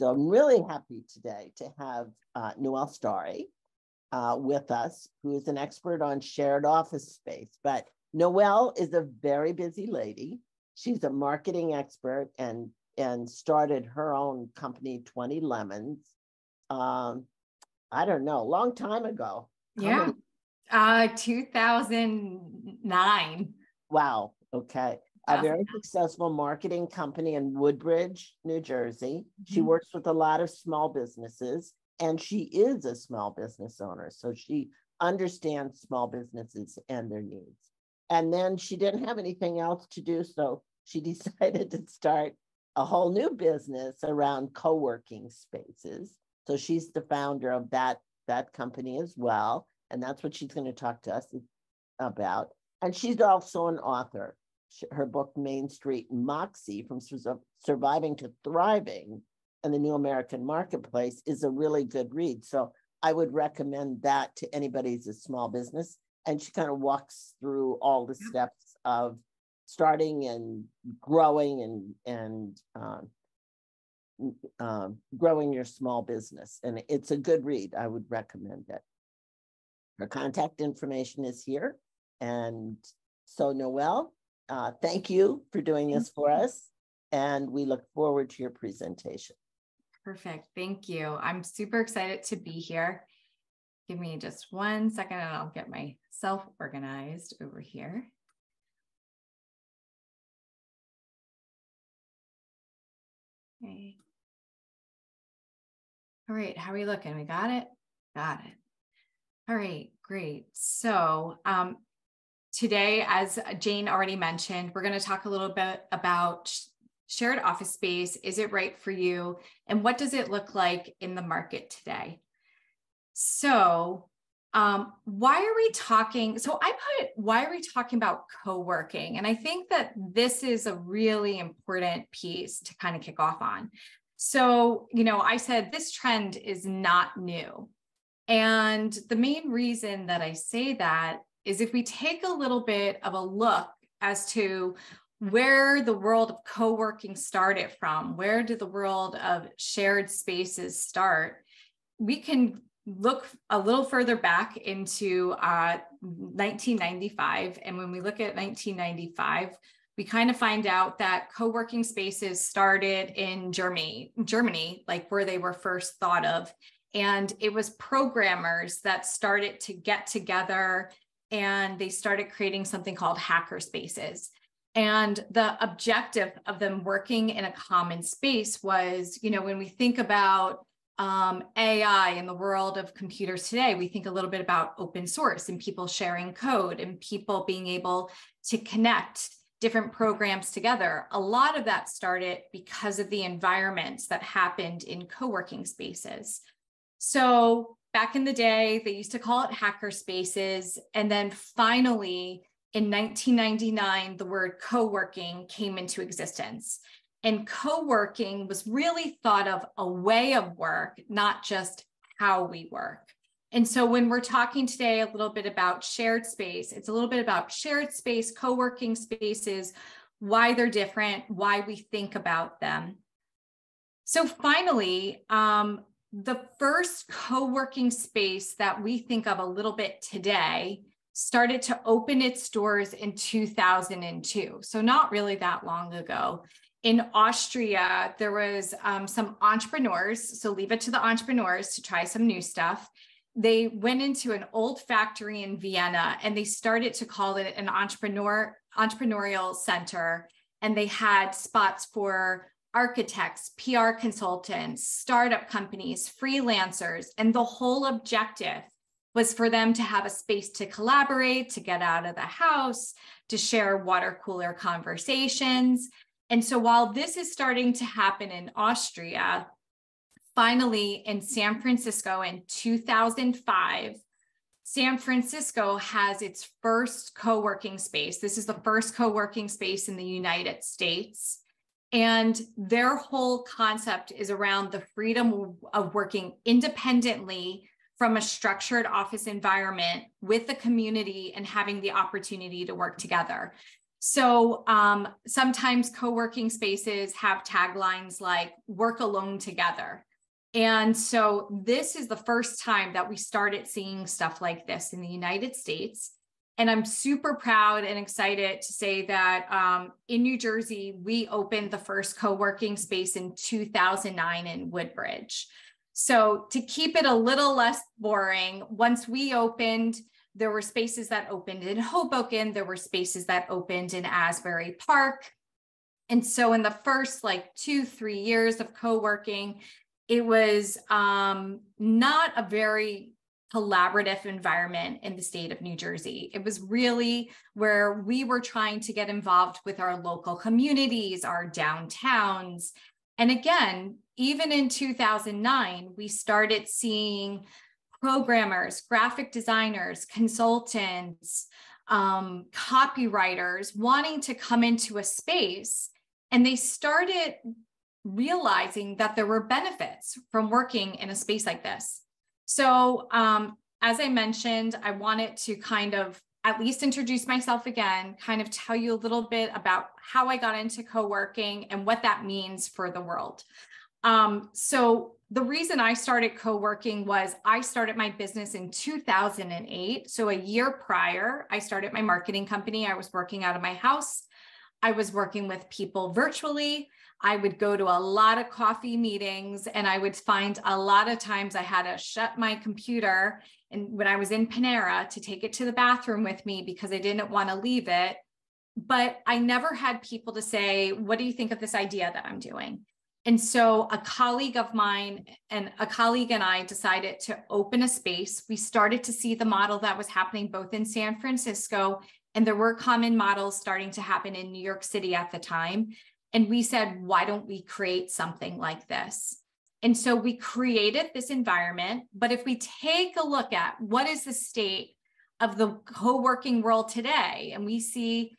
So I'm really happy today to have Noelle Starry with us, who is an expert on shared office space. But Noelle is a very busy lady. She's a marketing expert and started her own company, 20 Lemons. I don't know, a long time ago. Yeah. 2009. Wow. Okay. A very successful marketing company in Woodbridge, New Jersey. She works with a lot of small businesses, and she is a small business owner. So she understands small businesses and their needs. And then she didn't have anything else to do, so she decided to start a whole new business around co-working spaces. So she's the founder of that company as well. And that's what she's going to talk to us about. And she's also an author. Her book, Main Street Moxie, From Surviving to Thriving in the New American Marketplace, is a really good read. So I would recommend that to anybody who's a small business. And she kind of walks through all the steps of starting and growing and growing your small business. And it's a good read. I would recommend it. Her contact information is here. And so Noelle, thank you for doing this for us. And we look forward to your presentation. Perfect. Thank you. I'm super excited to be here. Give me just 1 second and I'll get myself organized over here. Okay. All right. How are we looking? We got it? Got it. All right. Great. So, today, as Jane already mentioned, we're going to talk a little bit about shared office space. Is it right for you? And what does it look like in the market today? So why are we talking? So why are we talking about co-working? And I think that this is a really important piece to kind of kick off on. So, I said this trend is not new. And the main reason that I say that is if we take a little bit of a look as to where the world of co-working started from, where did the world of shared spaces start, we can look a little further back into 1995. And when we look at 1995, we kind of find out that co-working spaces started in Germany, like where they were first thought of. And it was programmers that started to get together and they started creating something called hacker spaces. And the objective of them working in a common space was, when we think about AI in the world of computers today, we think a little bit about open source and people sharing code and people being able to connect different programs together. A lot of that started because of the environments that happened in co-working spaces. So back in the day, they used to call it hacker spaces. And then finally, in 1999, the word co-working came into existence. And co-working was really thought of a way of work, not just how we work. And so when we're talking today a little bit about shared space, it's a little bit about shared space, co-working spaces, why they're different, why we think about them. So finally, the first co-working space that we think of a little bit today started to open its doors in 2002. So not really that long ago. In Austria, there was some entrepreneurs, so leave it to the entrepreneurs to try some new stuff. They went into an old factory in Vienna and they started to call it an entrepreneurial center. And they had spots for architects, PR consultants, startup companies, freelancers, and the whole objective was for them to have a space to collaborate, to get out of the house, to share water cooler conversations. And so while this is starting to happen in Austria, finally in San Francisco in 2005, San Francisco has its first co-working space. This is the first co-working space in the United States. And their whole concept is around the freedom of working independently from a structured office environment with the community and having the opportunity to work together. So sometimes co-working spaces have taglines like work alone together. And so this is the first time that we started seeing stuff like this in the United States. And I'm super proud and excited to say that in New Jersey, we opened the first co-working space in 2009 in Woodbridge. So to keep it a little less boring, once we opened, there were spaces that opened in Hoboken, there were spaces that opened in Asbury Park. And so in the first like 2-3 years of co-working, it was not a very collaborative environment in the state of New Jersey. It was really where we were trying to get involved with our local communities, our downtowns. And again, even in 2009, we started seeing programmers, graphic designers, consultants, copywriters wanting to come into a space, and they started realizing that there were benefits from working in a space like this. So as I mentioned, I wanted to kind of at least introduce myself again, kind of tell you a little bit about how I got into co-working and what that means for the world. So the reason I started co-working was I started my business in 2008. So a year prior, I started my marketing company. I was working out of my house. I was working with people virtually. I would go to a lot of coffee meetings, and I would find a lot of times I had to shut my computer and when I was in Panera to take it to the bathroom with me because I didn't want to leave it. But I never had people to say, what do you think of this idea that I'm doing? And so a colleague of mine and I decided to open a space. We started to see the model that was happening both in San Francisco, and there were common models starting to happen in New York City at the time. And we said, why don't we create something like this? And so we created this environment. But if we take a look at what is the state of the co-working world today, and we see,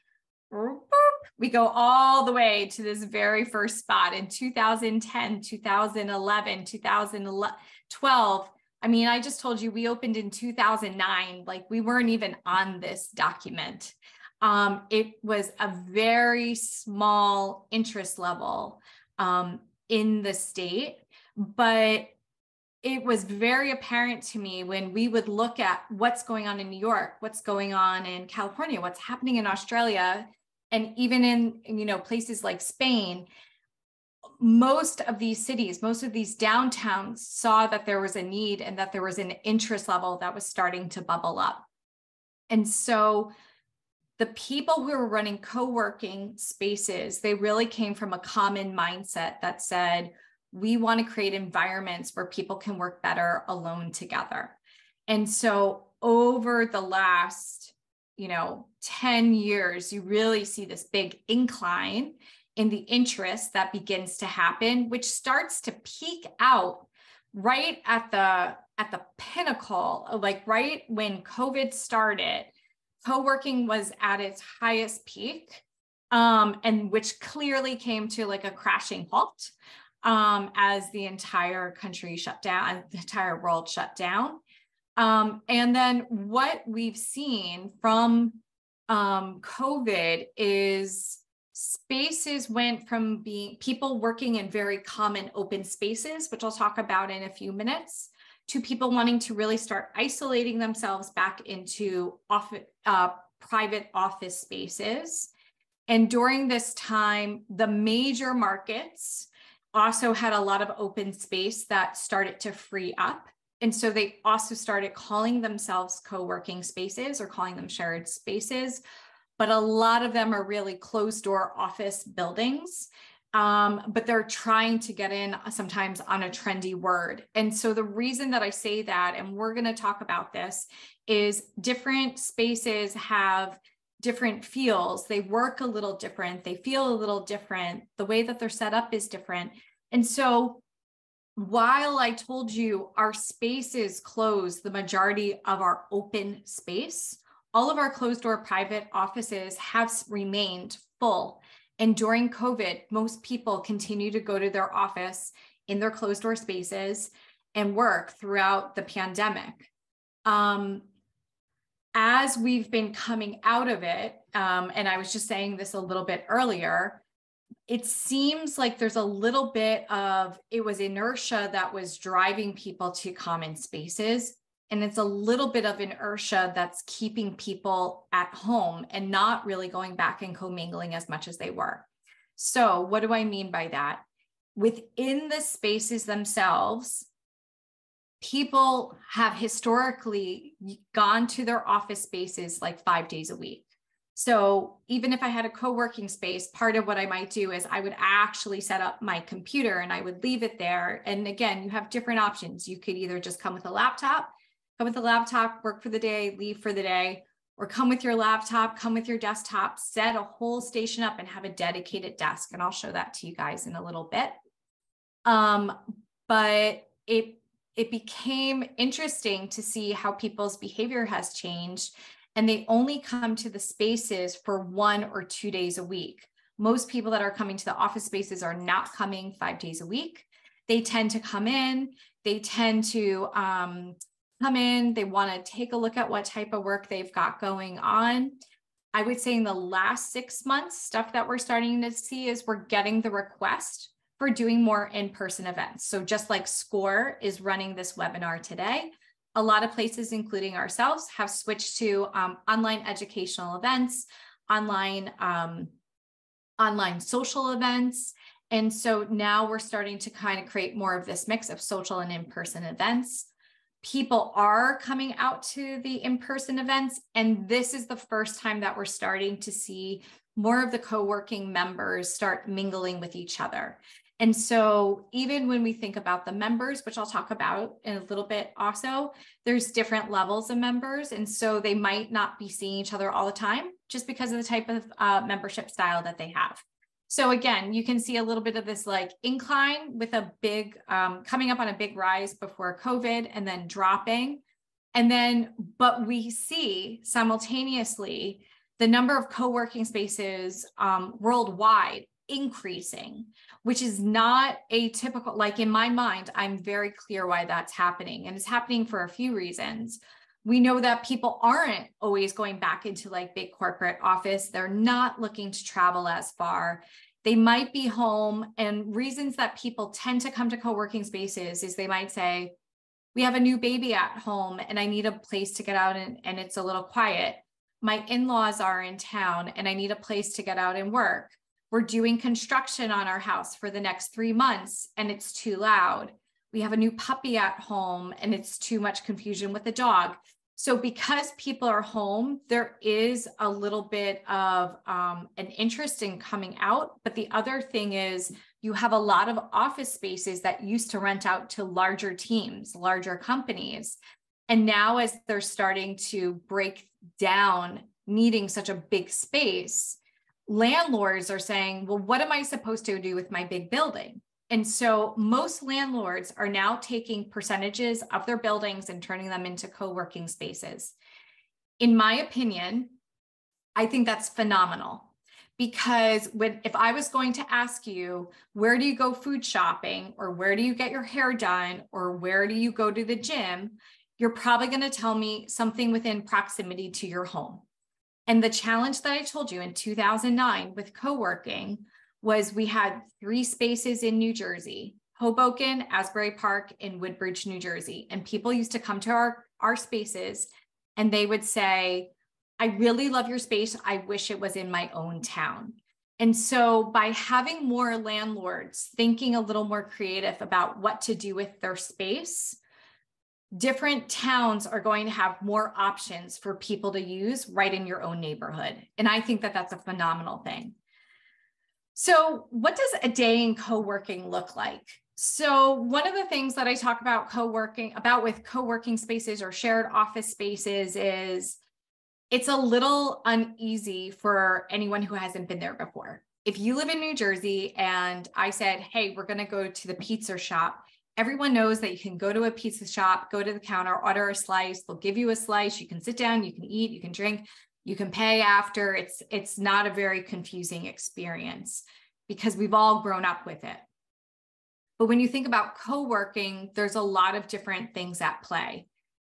we go all the way to this very first spot in 2010, 2011, 2012. I mean, I just told you we opened in 2009, like we weren't even on this document. It was a very small interest level in the state, but it was very apparent to me when we would look at what's going on in New York, what's going on in California, what's happening in Australia, and even in places like Spain. Most of these cities, most of these downtowns saw that there was a need and that there was an interest level that was starting to bubble up. And so the people who were running co-working spaces, they really came from a common mindset that said, we want to create environments where people can work better alone together. And so over the last, 10 years, you really see this big incline in the interest that begins to happen, which starts to peak out right at the pinnacle, like right when COVID started. Co-working was at its highest peak, and which clearly came to like a crashing halt as the entire country shut down, the entire world shut down. And then what we've seen from COVID is spaces went from being people working in very common open spaces, which I'll talk about in a few minutes, to people wanting to really start isolating themselves back into private office spaces. And during this time, the major markets also had a lot of open space that started to free up. And so they also started calling themselves co-working spaces or calling them shared spaces. But a lot of them are really closed door office buildings. But they're trying to get in sometimes on a trendy word. And so the reason that I say that, and we're going to talk about this, is different spaces have different feels. They work a little different. They feel a little different. The way that they're set up is different. And so while I told you our spaces closed the majority of our open space, all of our closed door private offices have remained full. And during COVID, most people continue to go to their office in their closed door spaces and work throughout the pandemic. as we've been coming out of it, and I was just saying this a little bit earlier, it seems like there's a little bit of, it was inertia that was driving people to common spaces. And it's a little bit of inertia that's keeping people at home and not really going back and commingling as much as they were. So what do I mean by that? Within the spaces themselves, people have historically gone to their office spaces like 5 days a week. So even if I had a co-working space, part of what I might do is I would actually set up my computer and I would leave it there. And again, you have different options. You could either just come with a laptop, work for the day, leave for the day, or come with your laptop, come with your desktop, set a whole station up and have a dedicated desk. And I'll show that to you guys in a little bit. But it became interesting to see how people's behavior has changed, and they only come to the spaces for 1 or 2 days a week. Most people that are coming to the office spaces are not coming 5 days a week. They tend to come in, they tend to come in, they want to take a look at what type of work they've got going on. I would say in the last 6 months, stuff that we're starting to see is we're getting the request for doing more in-person events. So just like SCORE is running this webinar today, a lot of places, including ourselves, have switched to online educational events, online social events. And so now we're starting to kind of create more of this mix of social and in-person events. People are coming out to the in-person events, and this is the first time that we're starting to see more of the co-working members start mingling with each other. And so even when we think about the members, which I'll talk about in a little bit also, there's different levels of members. And so they might not be seeing each other all the time just because of the type of membership style that they have. So again, you can see a little bit of this like incline with a big, coming up on a big rise before COVID and then dropping. And then, but we see simultaneously the number of co-working spaces worldwide increasing, which is not atypical. Like in my mind, I'm very clear why that's happening. And it's happening for a few reasons. We know that people aren't always going back into like big corporate office. They're not looking to travel as far. They might be home. And reasons that people tend to come to co-working spaces is they might say, we have a new baby at home and I need a place to get out and it's a little quiet. My in-laws are in town and I need a place to get out and work. We're doing construction on our house for the next 3 months and it's too loud. We have a new puppy at home and it's too much confusion with the dog. So because people are home, there is a little bit of an interest in coming out. But the other thing is you have a lot of office spaces that used to rent out to larger teams, larger companies. And now as they're starting to break down needing such a big space, landlords are saying, well, what am I supposed to do with my big building? And so most landlords are now taking percentages of their buildings and turning them into co-working spaces. In my opinion, I think that's phenomenal because if I was going to ask you, where do you go food shopping or where do you get your hair done or where do you go to the gym? You're probably going to tell me something within proximity to your home. And the challenge that I told you in 2009 with co-working was we had 3 spaces in New Jersey, Hoboken, Asbury Park, and Woodbridge, New Jersey. And people used to come to our spaces and they would say, I really love your space. I wish it was in my own town. And so by having more landlords thinking a little more creative about what to do with their space, different towns are going to have more options for people to use right in your own neighborhood. And I think that that's a phenomenal thing. So what does a day in co-working look like? So one of the things that I talk about with co-working spaces or shared office spaces is it's a little uneasy for anyone who hasn't been there before. If you live in New Jersey and I said, hey, we're going to go to the pizza shop, everyone knows that you can go to a pizza shop, go to the counter, order a slice. They'll give you a slice. You can sit down, you can eat, you can drink, you can pay after. It's not a very confusing experience because we've all grown up with it. But when you think about co-working, there's a lot of different things at play.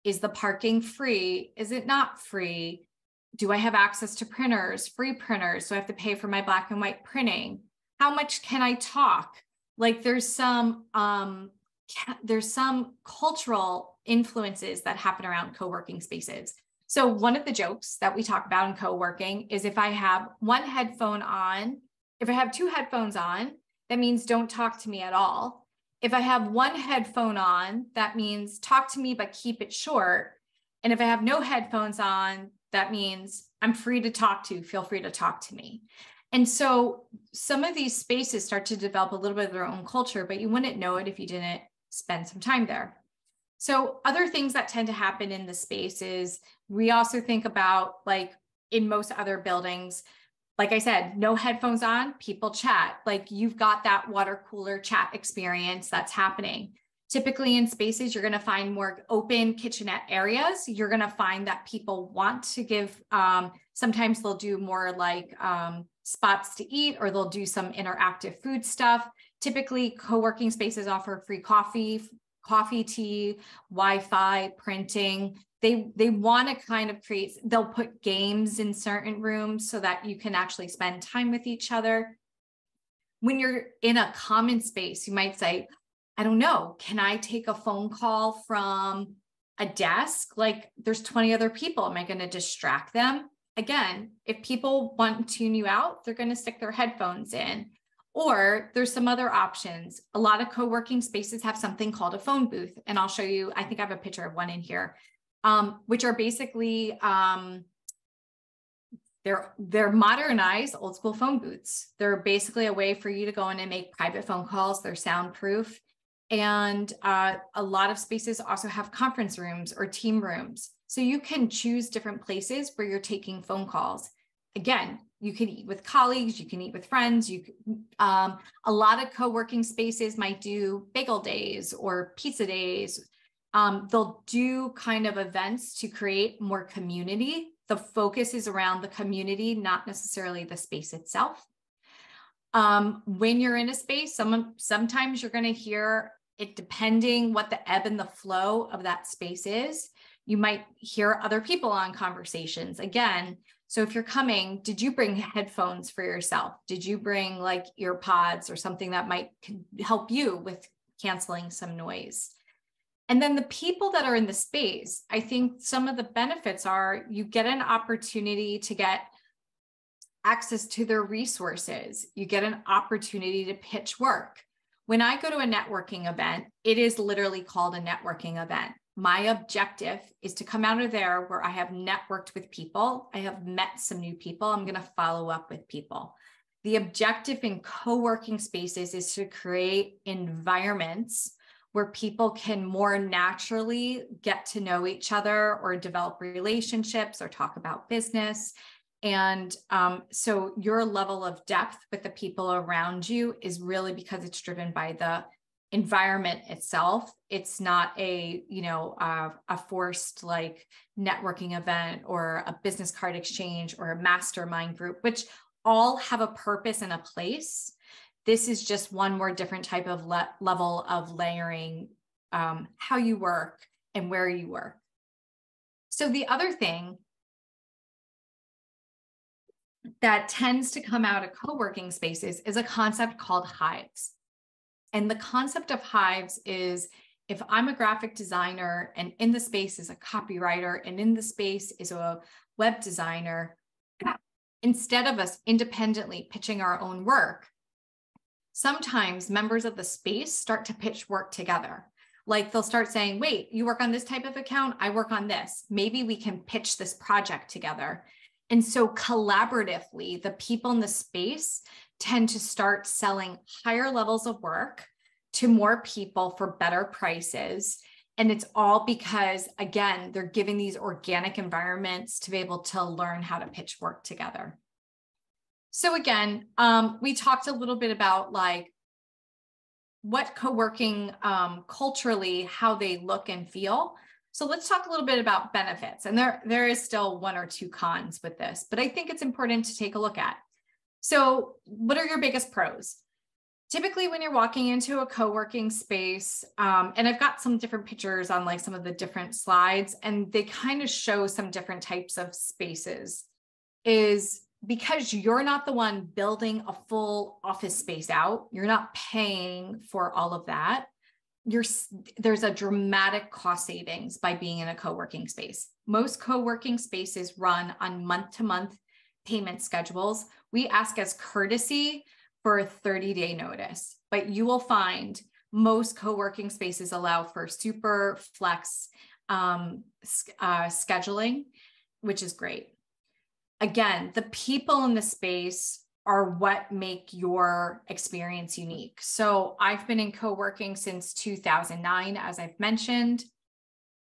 Is the parking free? Is it not free? Do I have access to printers, free printers? So I have to pay for my black and white printing? How much can I talk? Like there's some cultural influences that happen around co-working spaces. So one of the jokes that we talk about in co-working is if I have one headphone on, if I have two headphones on, that means don't talk to me at all. If I have one headphone on, that means talk to me, but keep it short. And if I have no headphones on, that means I'm free to talk to, feel free to talk to me. And so some of these spaces start to develop a little bit of their own culture, but you wouldn't know it if you didn't spend some time there. So other things that tend to happen in the space is we also think about, like in most other buildings, like I said, no headphones on, people chat. Like you've got that water cooler chat experience that's happening. Typically in spaces, you're going to find more open kitchenette areas. You're going to find that people want to give, sometimes they'll do more like spots to eat, or they'll do some interactive food stuff. Typically, co-working spaces offer free coffee, tea, Wi-Fi, printing. They want to kind of create, they'll put games in certain rooms so that you can actually spend time with each other. When you're in a common space, you might say, I don't know, can I take a phone call from a desk? Like there's 20 other people. Am I going to distract them? Again, if people want to tune you out, they're going to stick their headphones in. Or there's some other options. A lot of co-working spaces have something called a phone booth. And I'll show you, I think I have a picture of one in here, which are basically, they're modernized old school phone booths. They're basically a way for you to go in and make private phone calls. They're soundproof. And a lot of spaces also have conference rooms or team rooms. So you can choose different places where you're taking phone calls. Again, you can eat with colleagues, you can eat with friends. A lot of co-working spaces might do bagel days or pizza days. They'll do kind of events to create more community. The focus is around the community, not necessarily the space itself. When you're in a space, sometimes you're going to hear it, depending what the ebb and the flow of that space is. You might hear other people on conversations. Again, so if you're coming, did you bring headphones for yourself? Did you bring like ear pods or something that might help you with canceling some noise? And then the people that are in the space, I think some of the benefits are you get an opportunity to get access to their resources. You get an opportunity to pitch work. When I go to a networking event, it is literally called a networking event. My objective is to come out of there where I have networked with people. I have met some new people. I'm going to follow up with people. The objective in co-working spaces is to create environments where people can more naturally get to know each other or develop relationships or talk about business. And so your level of depth with the people around you is really because it's driven by the environment itself. It's not a forced like networking event or a business card exchange or a mastermind group, which all have a purpose and a place. This is just one more different type of level of layering how you work and where you work. So the other thing that tends to come out of co-working spaces is a concept called hives. And the concept of hives is if I'm a graphic designer and in the space is a copywriter and in the space is a web designer, instead of us independently pitching our own work, sometimes members of the space start to pitch work together. Like they'll start saying, wait, you work on this type of account, I work on this. Maybe we can pitch this project together. And so collaboratively, the people in the space tend to start selling higher levels of work to more people for better prices. And it's all because, again, they're giving these organic environments to be able to learn how to pitch work together. So again, we talked a little bit about like what co-working culturally, how they look and feel. So let's talk a little bit about benefits. And there is still one or two cons with this, but I think it's important to take a look at. So what are your biggest pros? Typically when you're walking into a co-working space, and I've got some different pictures on like some of the different slides, and they kind of show some different types of spaces, is because you're not the one building a full office space out, you're not paying for all of that. There's a dramatic cost savings by being in a co-working space. Most co-working spaces run on month-to-month payment schedules. We ask as courtesy for a 30-day notice, but you will find most co-working spaces allow for super flex scheduling, which is great. Again, the people in the space are what make your experience unique. So I've been in co-working since 2009, as I've mentioned.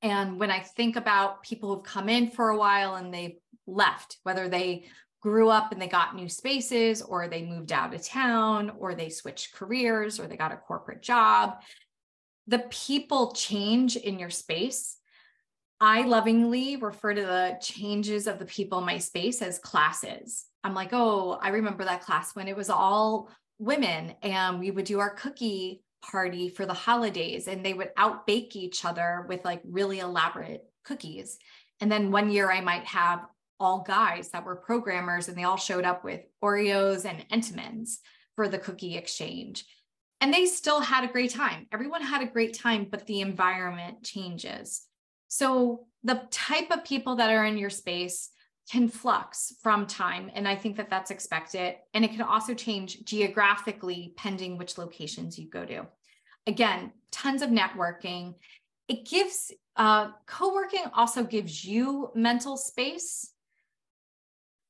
And when I think about people who've come in for a while and they've left, whether they grew up and they got new spaces, or they moved out of town, or they switched careers, or they got a corporate job, the people change in your space. I lovingly refer to the changes of the people in my space as classes. I'm like, oh, I remember that class when it was all women and we would do our cookie party for the holidays and they would outbake each other with like really elaborate cookies. And then one year I might have all guys that were programmers and they all showed up with Oreos and Entenmann's for the cookie exchange. And they still had a great time. Everyone had a great time, but the environment changes. So the type of people that are in your space can flux from time. And I think that that's expected. And it can also change geographically, pending which locations you go to. Again, tons of networking. It gives, co-working also gives you mental space.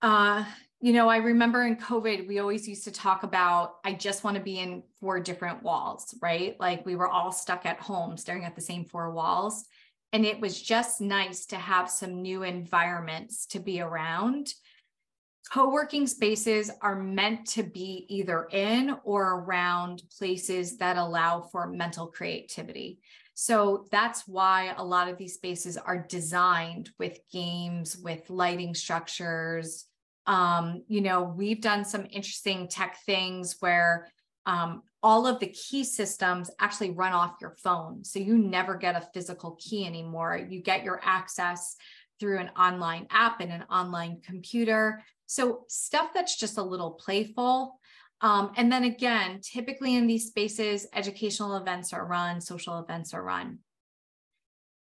I remember in COVID, we always used to talk about, I just want to be in 4 different walls, right? Like we were all stuck at home staring at the same 4 walls. And it was just nice to have some new environments to be around. Co-working spaces are meant to be either in or around places that allow for mental creativity. So that's why a lot of these spaces are designed with games, with lighting structures. We've done some interesting tech things where all of the key systems actually run off your phone. So you never get a physical key anymore. You get your access through an online app and an online computer. So stuff that's just a little playful. And then again, typically in these spaces, educational events are run, social events are run.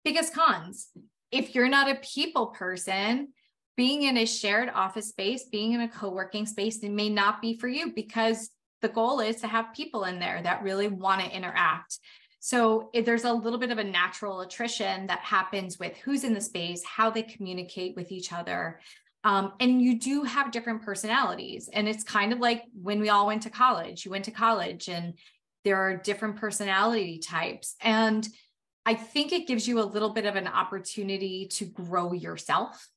Biggest cons: if you're not a people person, being in a shared office space, being in a co-working space, it may not be for you, because the goal is to have people in there that really want to interact. So there's a little bit of a natural attrition that happens with who's in the space, how they communicate with each other. And you do have different personalities. And it's kind of like when we all went to college. You went to college and there are different personality types. And I think it gives you a little bit of an opportunity to grow yourself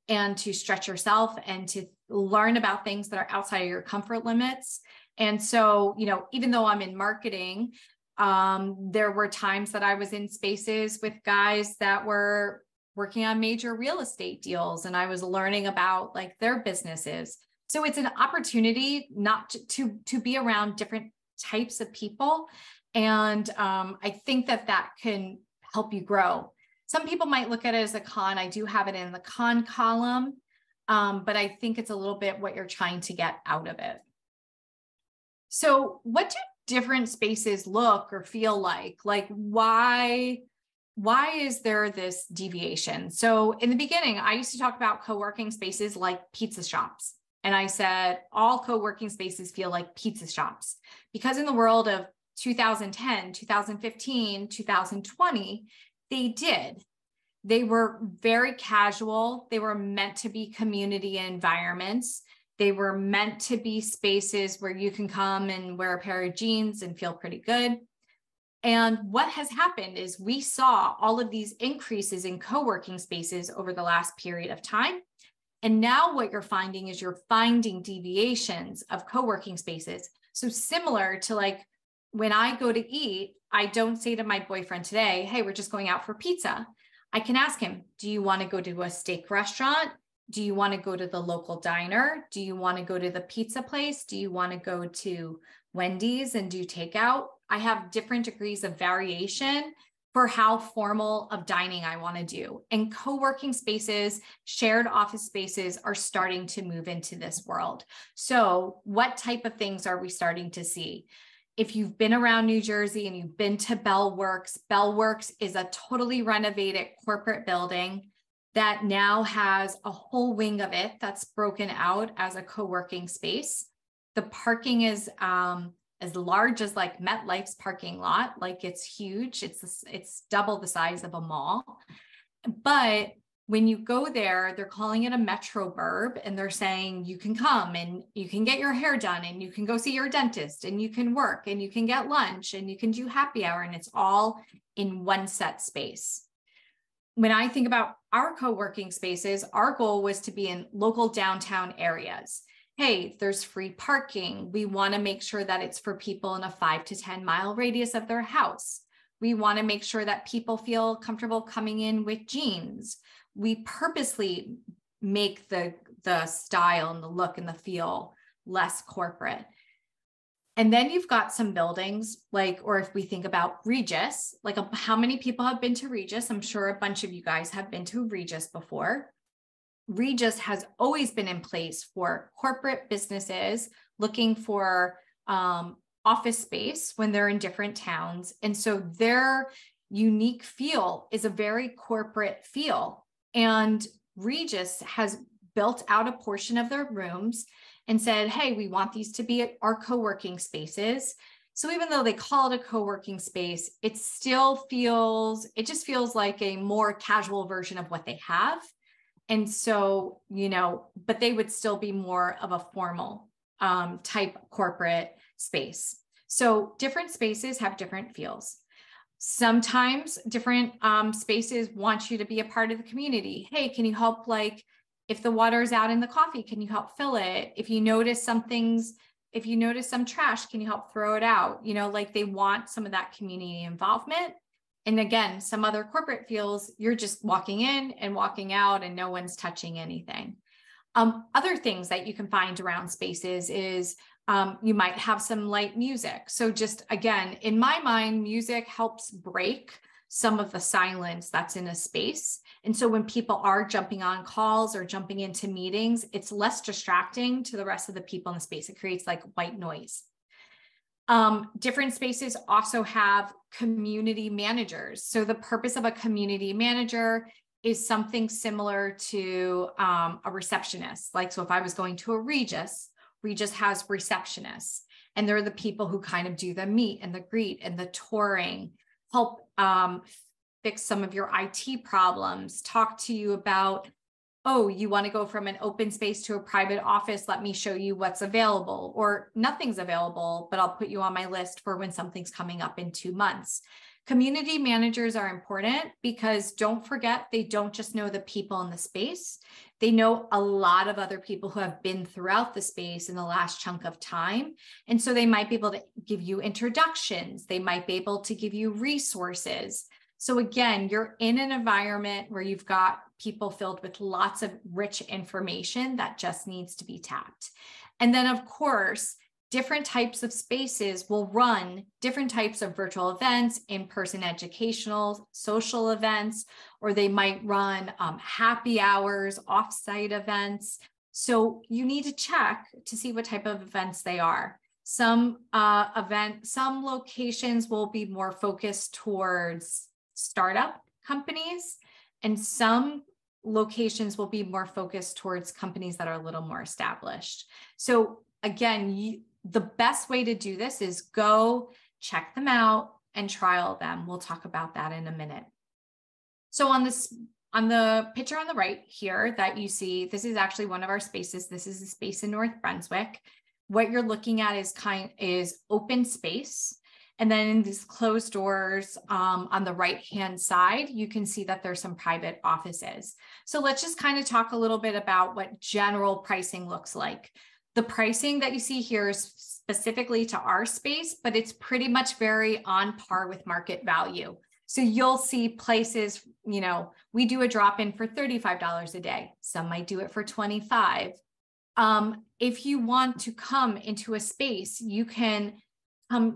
and to stretch yourself and to learn about things that are outside of your comfort limits. And so, even though I'm in marketing, there were times that I was in spaces with guys that were working on major real estate deals, and I was learning about like their businesses. So it's an opportunity not to be around different types of people. And I think that can help you grow. Some people might look at it as a con. I do have it in the con column, but I think it's a little bit what you're trying to get out of it. So what do different spaces look or feel like? Like why is there this deviation? So in the beginning, I used to talk about co-working spaces like pizza shops. And I said, all co-working spaces feel like pizza shops, because in the world of 2010, 2015, 2020, they did. They were very casual. They were meant to be community environments. They were meant to be spaces where you can come and wear a pair of jeans and feel pretty good. And what has happened is we saw all of these increases in co-working spaces over the last period of time. And now what you're finding is you're finding deviations of co-working spaces. So similar to like when I go to eat, I don't say to my boyfriend today, hey, we're just going out for pizza. I can ask him, do you want to go to a steak restaurant? Do you want to go to the local diner? Do you want to go to the pizza place? Do you want to go to Wendy's and do takeout. I have different degrees of variation for how formal of dining I want to do. And co-working spaces, shared office spaces are starting to move into this world. So what type of things are we starting to see? If you've been around New Jersey and you've been to Bellworks is a totally renovated corporate building that now has a whole wing of it that's broken out as a co-working space. The parking is as large as like MetLife's parking lot. Like it's huge. It's double the size of a mall. But when you go there, they're calling it a Metro Burb, and they're saying you can come and you can get your hair done and you can go see your dentist and you can work and you can get lunch and you can do happy hour, and it's all in one set space. When I think about our co-working spaces, our goal was to be in local downtown areas. Hey, there's free parking. We want to make sure that it's for people in a 5 to 10 mile radius of their house. We want to make sure that people feel comfortable coming in with jeans. We purposely make the style and the look and the feel less corporate. And then you've got some buildings like, or if we think about Regis, like how many people have been to Regis? I'm sure a bunch of you guys have been to Regis before. Regis has always been in place for corporate businesses looking for office space when they're in different towns. And so their unique feel is a very corporate feel. And Regis has built out a portion of their rooms and said, hey, we want these to be our co-working spaces. So even though they call it a co-working space, it just feels like a more casual version of what they have. And so, but they would still be more of a formal type corporate space. So different spaces have different feels. Sometimes different spaces want you to be a part of the community. Hey, can you help, like, if the water is out in the coffee, can you help fill it? If you notice some trash, can you help throw it out? Like they want some of that community involvement. And again, some other corporate feels, you're just walking in and walking out and no one's touching anything. Other things that you can find around spaces is you might have some light music. So just again, in my mind, music helps break some of the silence that's in a space. And so when people are jumping on calls or jumping into meetings, it's less distracting to the rest of the people in the space. It creates like white noise. Different spaces also have community managers. So the purpose of a community manager is something similar to a receptionist. Like, so if I was going to a Regis has receptionists, and they're the people who kind of do the meet and the greet and the touring, help fix some of your IT problems, talk to you about, oh, you want to go from an open space to a private office, let me show you what's available, or nothing's available, but I'll put you on my list for when something's coming up in 2 months. Community managers are important because don't forget, they don't just know the people in the space. They know a lot of other people who have been throughout the space in the last chunk of time. And so they might be able to give you introductions. They might be able to give you resources. So again, you're in an environment where you've got people filled with lots of rich information that just needs to be tapped. And then of course, different types of spaces will run different types of virtual events, in-person educational, social events, or they might run happy hours, off-site events. So you need to check to see what type of events they are. Some locations will be more focused towards startup companies, and some locations will be more focused towards companies that are a little more established. So again, the best way to do this is go check them out and trial them. We'll talk about that in a minute. So on the picture on the right here that you see, this is actually one of our spaces. This is a space in North Brunswick. What you're looking at is open space. And then in these closed doors on the right-hand side, you can see that there's some private offices. So let's just kind of talk a little bit about what general pricing looks like. The pricing that you see here is specifically to our space, but it's pretty much very on par with market value. So you'll see places, we do a drop-in for $35 a day. Some might do it for $25. If you want to come into a space, you can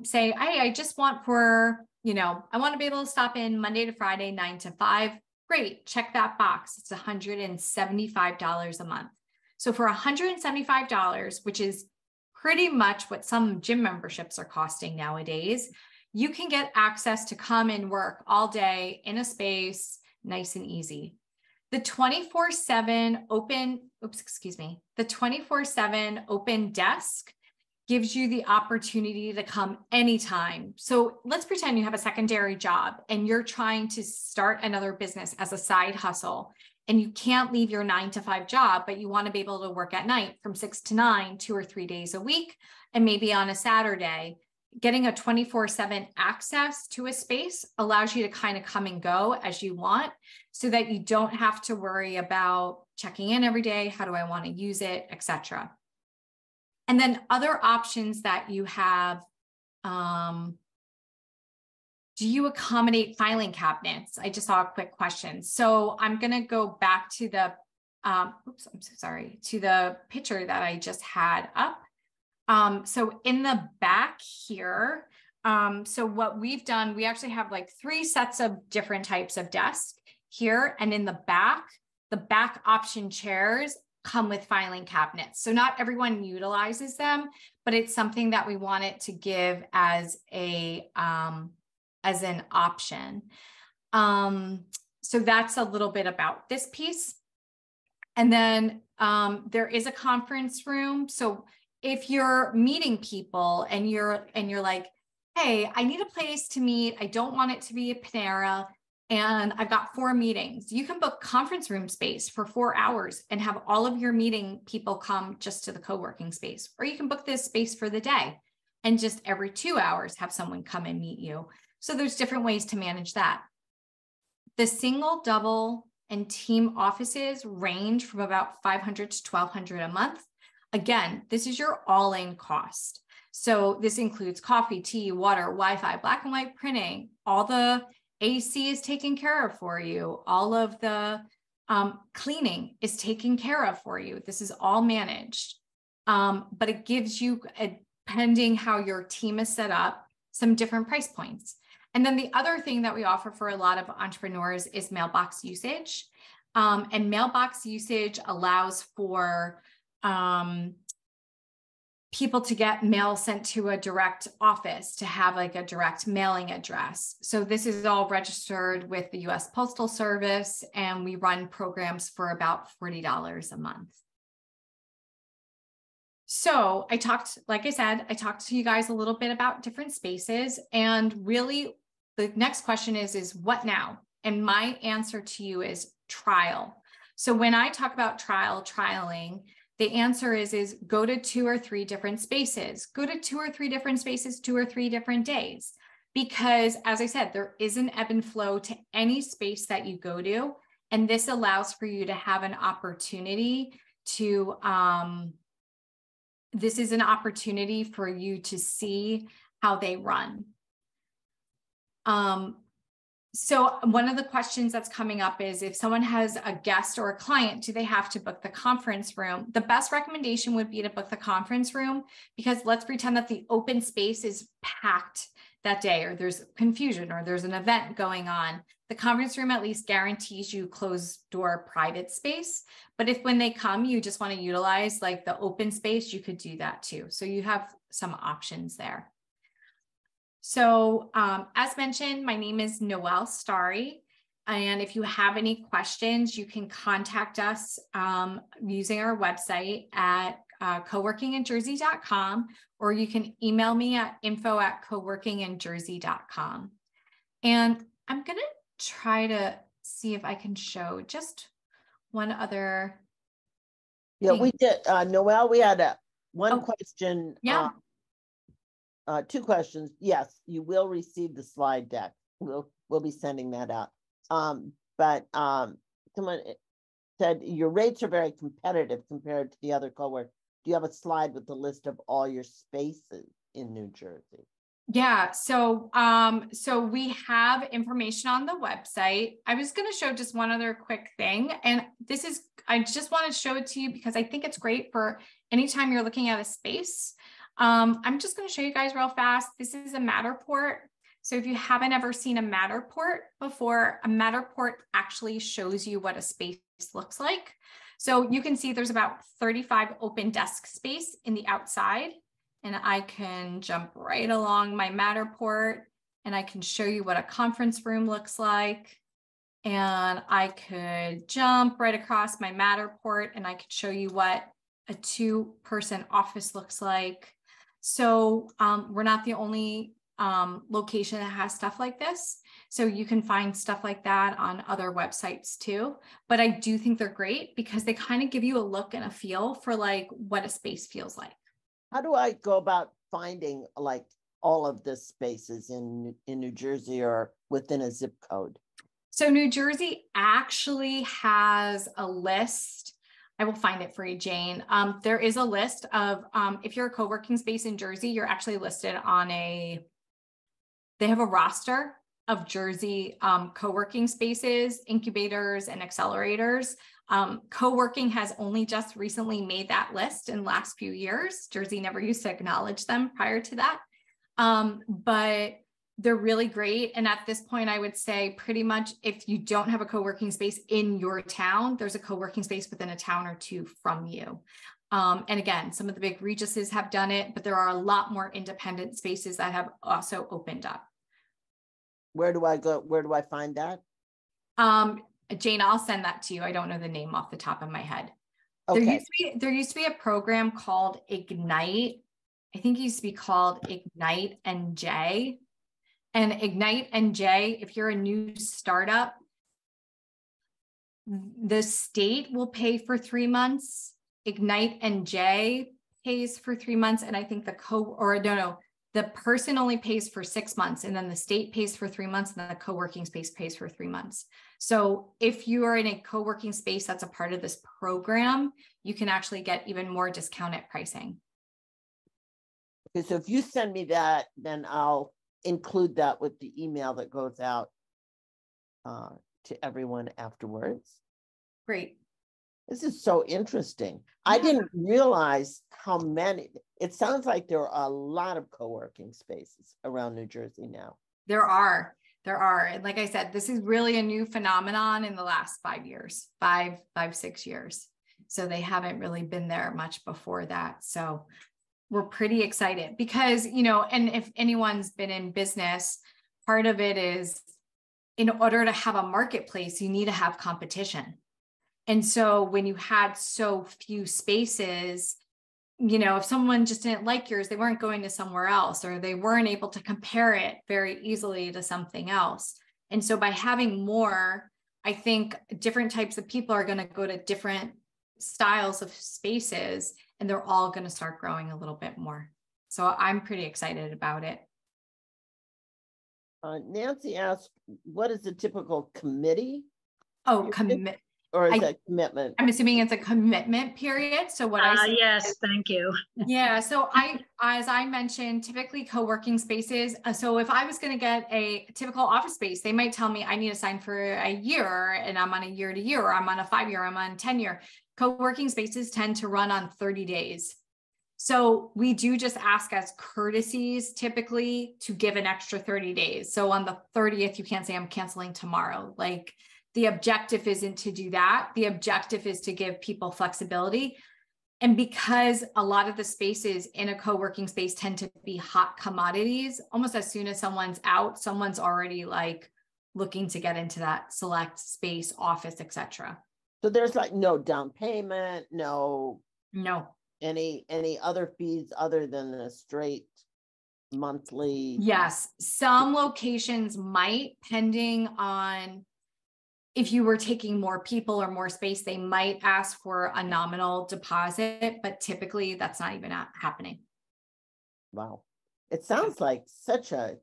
say, hey, I just want for, I want to be able to stop in Monday to Friday, 9 to 5. Great. Check that box. It's $175 a month. So for $175, which is pretty much what some gym memberships are costing nowadays, you can get access to come and work all day in a space, nice and easy. The 24/7 open desk gives you the opportunity to come anytime. So let's pretend you have a secondary job and you're trying to start another business as a side hustle, and you can't leave your 9 to 5 job, but you want to be able to work at night from 6 to 9, 2 or 3 days a week, and maybe on a Saturday. Getting a 24/7 access to a space allows you to kind of come and go as you want, so that you don't have to worry about checking in every day. How do I want to use it, etc. And then other options that you have, do you accommodate filing cabinets? I just saw a quick question. So I'm going to go back to the, to the picture that I just had up. So in the back here, so what we've done, we actually have like 3 sets of different types of desks here. And in the back option chairs come with filing cabinets. So not everyone utilizes them, but it's something that we wanted to give as an option. So that's a little bit about this piece. And then there is a conference room. So if you're meeting people and you're like, hey, I need a place to meet, I don't want it to be a Panera, and I've got 4 meetings, you can book conference room space for 4 hours and have all of your meeting people come just to the co-working space. Or you can book this space for the day and just every 2 hours have someone come and meet you. So there's different ways to manage that. The single, double, and team offices range from about $500 to $1,200 a month. Again, this is your all-in cost. So this includes coffee, tea, water, Wi-Fi, black and white printing, all the AC is taken care of for you. All of the cleaning is taken care of for you. This is all managed. But it gives you, depending how your team is set up, some different price points. And then the other thing that we offer for a lot of entrepreneurs is mailbox usage. And mailbox usage allows for people to get mail sent to a direct office, to have like a direct mailing address. So this is all registered with the US Postal Service, and we run programs for about $40 a month. So like I said, I talked to you guys a little bit about different spaces, and really the next question is what now? And my answer to you is trial. So when I talk about trialing, the answer is go to 2 or 3 different spaces. Go to 2 or 3 different spaces, 2 or 3 different days. Because as I said, there is an ebb and flow to any space that you go to. And this allows for you to have an opportunity to, this is an opportunity for you to see how they run. So one of the questions that's coming up is, if someone has a guest or a client, do they have to book the conference room? The best recommendation would be to book the conference room, because let's pretend that the open space is packed that day, or there's confusion, or there's an event going on. The conference room at least guarantees you closed door private space. But if when they come, you just want to utilize like the open space, you could do that too. So you have some options there. So as mentioned, my name is Noelle Starry. And if you have any questions, you can contact us using our website at coworkinginjersey.com, or you can email me at info@coworkinginjersey.com. And I'm going to try to see if I can show just one other thing. We did, Noelle, we had one question. Yeah. 2 questions. Yes, you will receive the slide deck. We'll be sending that out. But someone said your rates are very competitive compared to the other co-work. Do you have a slide with the list of all your spaces in New Jersey? Yeah, so we have information on the website. I was going to show just one other quick thing, and I just want to show it to you because I think it's great for anytime you're looking at a space. I'm just going to show you guys real fast. This is a Matterport. So if you haven't ever seen a Matterport before, a Matterport actually shows you what a space looks like. So you can see there's about 35 open desk space in the outside, and I can jump right along my Matterport and I can show you what a conference room looks like. And I could jump right across my Matterport and I could show you what a 2-person office looks like. So we're not the only location that has stuff like this. So you can find stuff like that on other websites too. But I do think they're great because they kind of give you a look and a feel for like what a space feels like. How do I go about finding like all of the spaces in New Jersey or within a zip code? So New Jersey actually has a list. I will find it for you, Jane. There is a list of, if you're a co-working space in Jersey, you're actually listed on they have a roster of Jersey co-working spaces, incubators, and accelerators. Co-working has only just recently made that list in the last few years. Jersey never used to acknowledge them prior to that. But they're really great. And at this point, I would say pretty much if you don't have a co-working space in your town, there's a co-working space within a town or two from you. And again, some of the big Reguses have done it, but there are a lot more independent spaces that have also opened up. Where do I go? Where do I find that? Jane, I'll send that to you. I don't know the name off the top of my head. Okay. There used to be a program called Ignite. I think it used to be called Ignite NJ. And Ignite NJ, if you're a new startup, the state will pay for 3 months. Ignite NJ pays for 3 months. And I think the person only pays for 6 months, and then the state pays for 3 months, and then the co-working space pays for 3 months. So if you are in a co-working space that's a part of this program, you can actually get even more discounted pricing. Okay, so if you send me that, then I'll include that with the email that goes out to everyone afterwards. Great. This is so interesting. Yeah. I didn't realize how many. It sounds like there are a lot of co-working spaces around New Jersey now. There are. And like I said, this is really a new phenomenon in the last 5 years, 6 years. So they haven't really been there much before that. So we're pretty excited because, and if anyone's been in business, part of it is in order to have a marketplace, you need to have competition. And so when you had so few spaces, if someone just didn't like yours, they weren't going to somewhere else, or they weren't able to compare it very easily to something else. And so by having more, I think different types of people are going to go to different styles of spaces, and they're all going to start growing a little bit more. So I'm pretty excited about it. Nancy asked, what is a typical committee? Oh, or is that commitment? I'm assuming it's a commitment period. So what yes, thank you. Yeah. So as I mentioned, typically co-working spaces. So if I was going to get a typical office space, they might tell me I need to sign for a year, and I'm on a year to year, or I'm on a 5-year, I'm on 10-year. Co-working spaces tend to run on 30 days. So we do just ask as courtesies typically to give an extra 30 days. So on the 30th, you can't say I'm canceling tomorrow. Like, the objective isn't to do that. The objective is to give people flexibility. And because a lot of the spaces in a co-working space tend to be hot commodities, almost as soon as someone's out, someone's already like looking to get into that select space, office, etc. So there's like no down payment, no any other fees other than the straight monthly. Yes, some locations might, depending on if you were taking more people or more space, they might ask for a nominal deposit, but typically that's not even happening. Wow. It sounds like such a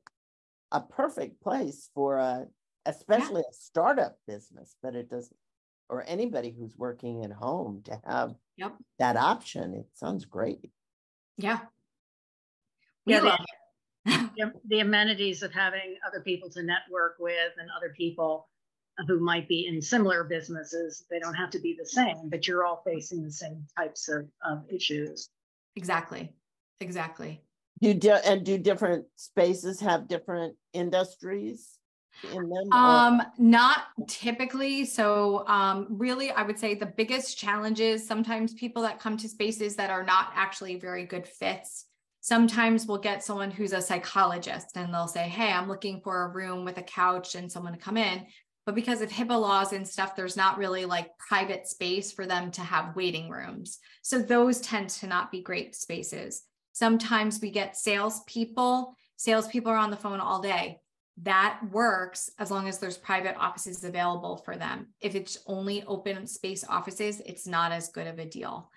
perfect place for especially a startup business, but it doesn't, or anybody who's working at home to have that option. It sounds great. Yeah. We love it. The amenities of having other people to network with and other people who might be in similar businesses. They don't have to be the same, but you're all facing the same types of issues. Exactly. Exactly. Do different spaces have different industries in them? Not typically. So really, I would say the biggest challenge is sometimes people that come to spaces that are not actually very good fits. Sometimes we'll get someone who's a psychologist and they'll say, hey, I'm looking for a room with a couch and someone to come in. But because of HIPAA laws and stuff, there's not really like private space for them to have waiting rooms. So those tend to not be great spaces. Sometimes we get salespeople. Salespeople are on the phone all day. That works as long as there's private offices available for them. If it's only open space offices, it's not as good of a deal.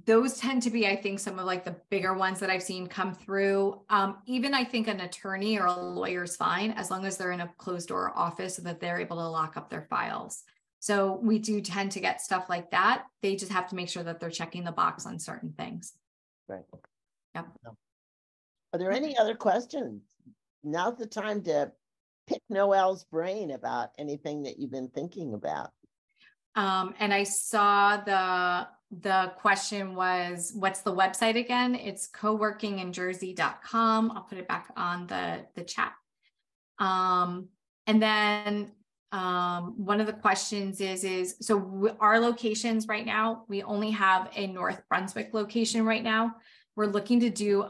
Those tend to be, I think, some of like the bigger ones that I've seen come through. Even I think an attorney or a lawyer is fine as long as they're in a closed door office so that they're able to lock up their files. So we do tend to get stuff like that. They just have to make sure that they're checking the box on certain things. Right. Yep. Are there any other questions? Now's the time to pick Noelle's brain about anything that you've been thinking about. And I saw the question was, what's the website again? It's coworkinginjersey.com. I'll put it back on the chat. And then one of the questions is so our locations right now, we only have a North Brunswick location right now. We're looking to do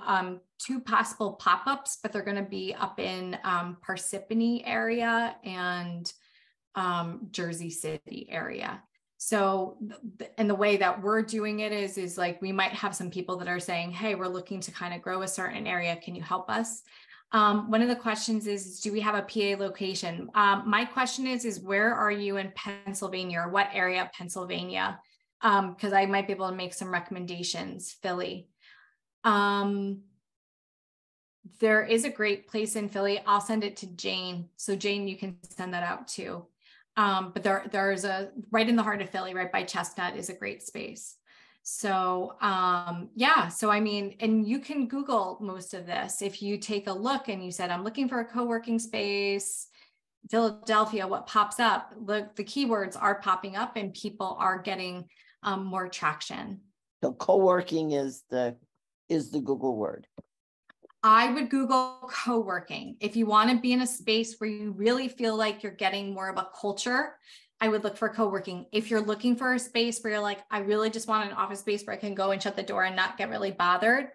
2 possible pop-ups, but they're going to be up in Parsippany area and Jersey City area. So, and the way that we're doing it is like, we might have some people that are saying, hey, we're looking to kind of grow a certain area. Can you help us? One of the questions is, do we have a PA location? My question is where are you in Pennsylvania, or what area of Pennsylvania? Because I might be able to make some recommendations. Philly. There is a great place in Philly. I'll send it to Jane. So Jane, you can send that out too. But there's a right in the heart of Philly, right by Chestnut, is a great space. So yeah, so I mean, and you can Google most of this. If you take a look and you said, I'm looking for a co-working space, Philadelphia, what pops up? The keywords are popping up and people are getting more traction. So co-working is the Google word. I would Google co-working. If you want to be in a space where you really feel like you're getting more of a culture, I would look for co-working. If you're looking for a space where you're like, I really just want an office space where I can go and shut the door and not get really bothered,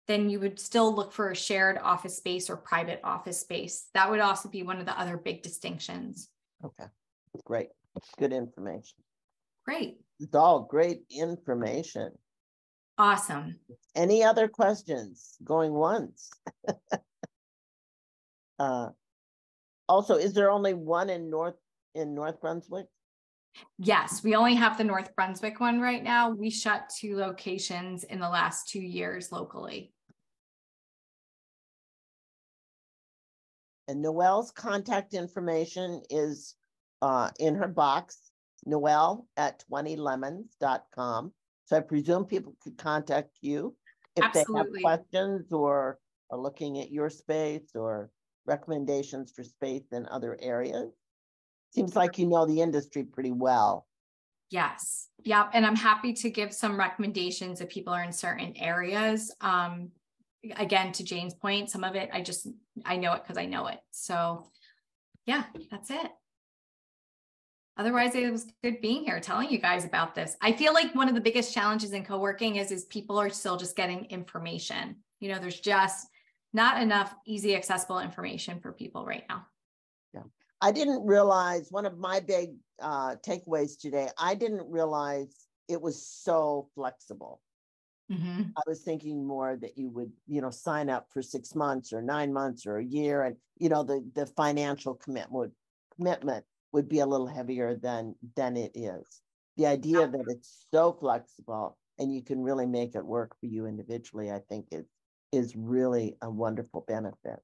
then you would still look for a shared office space or private office space. That would also be one of the other big distinctions. Okay, great. Good information. Great. It's all great information. Awesome. Any other questions? Going once. Also, is there only one in North Brunswick? Yes, we only have the North Brunswick one right now. We shut 2 locations in the last 2 years locally. And Noelle's contact information is in her box, noelle@20lemons.com. So I presume people could contact you if Absolutely. they have questions or are looking at your space or recommendations for space in other areas. Seems like you know the industry pretty well. Yes. Yeah. And I'm happy to give some recommendations if people are in certain areas. Again, to Jane's point, some of it, I know it because I know it. So yeah, that's it. Otherwise, it was good being here telling you guys about this. I feel like one of the biggest challenges in co-working is people are still just getting information. You know, there's just not enough easy, accessible information for people right now. Yeah. I didn't realize, one of my big takeaways today, I didn't realize it was so flexible. Mm-hmm. I was thinking more that you would, sign up for 6 months or 9 months or a year. And, the financial commitment would be a little heavier than it is. The idea that it's so flexible and you can really make it work for you individually, I think is really a wonderful benefit.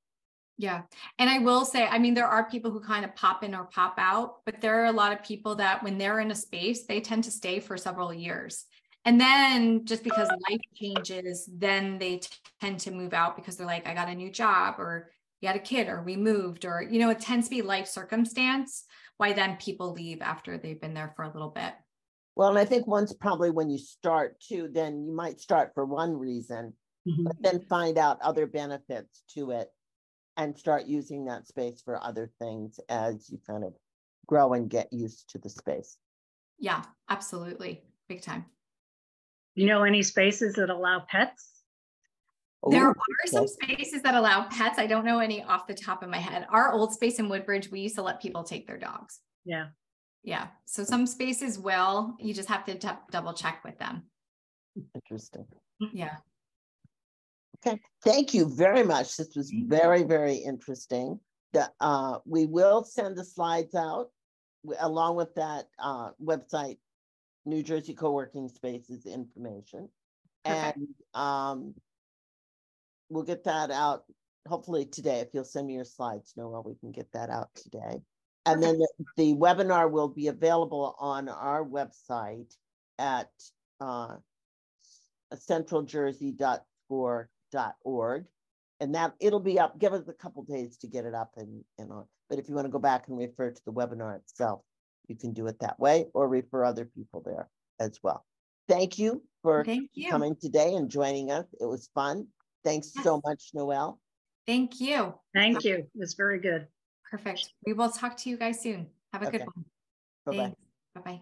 Yeah. And I will say, I mean, there are people who kind of pop in or pop out, but there are a lot of people that when they're in a space, they tend to stay for several years. And then just because life changes, then they tend to move out because they're like, I got a new job, or you had a kid, or we moved, or, it tends to be life circumstance why then people leave after they've been there for a little bit. Well, and I think once probably when you start too, then you might start for one reason, but then find out other benefits to it and start using that space for other things as you kind of grow and get used to the space. Yeah, absolutely. Big time. You know any spaces that allow pets? There are some spaces that allow pets. I don't know any off the top of my head. Our old space in Woodbridge, we used to let people take their dogs. Yeah. Yeah. So some spaces will, you just have to double check with them. Interesting. Yeah. Okay. Thank you very much. This was very, very interesting. We will send the slides out along with that website, New Jersey Co-working Spaces information. Perfect. And we'll get that out hopefully today. If you'll send me your slides, Noelle, we can get that out today. And then the webinar will be available on our website at centraljersey.score.org. And that it'll be up, give us a couple days to get it up and on. But if you want to go back and refer to the webinar itself, you can do it that way or refer other people there as well. Thank you for coming today and joining us. It was fun. Thanks so much, Noelle. Thank you. Thank you. It was very good. Perfect. We will talk to you guys soon. Have a good one. Bye-bye. Bye-bye.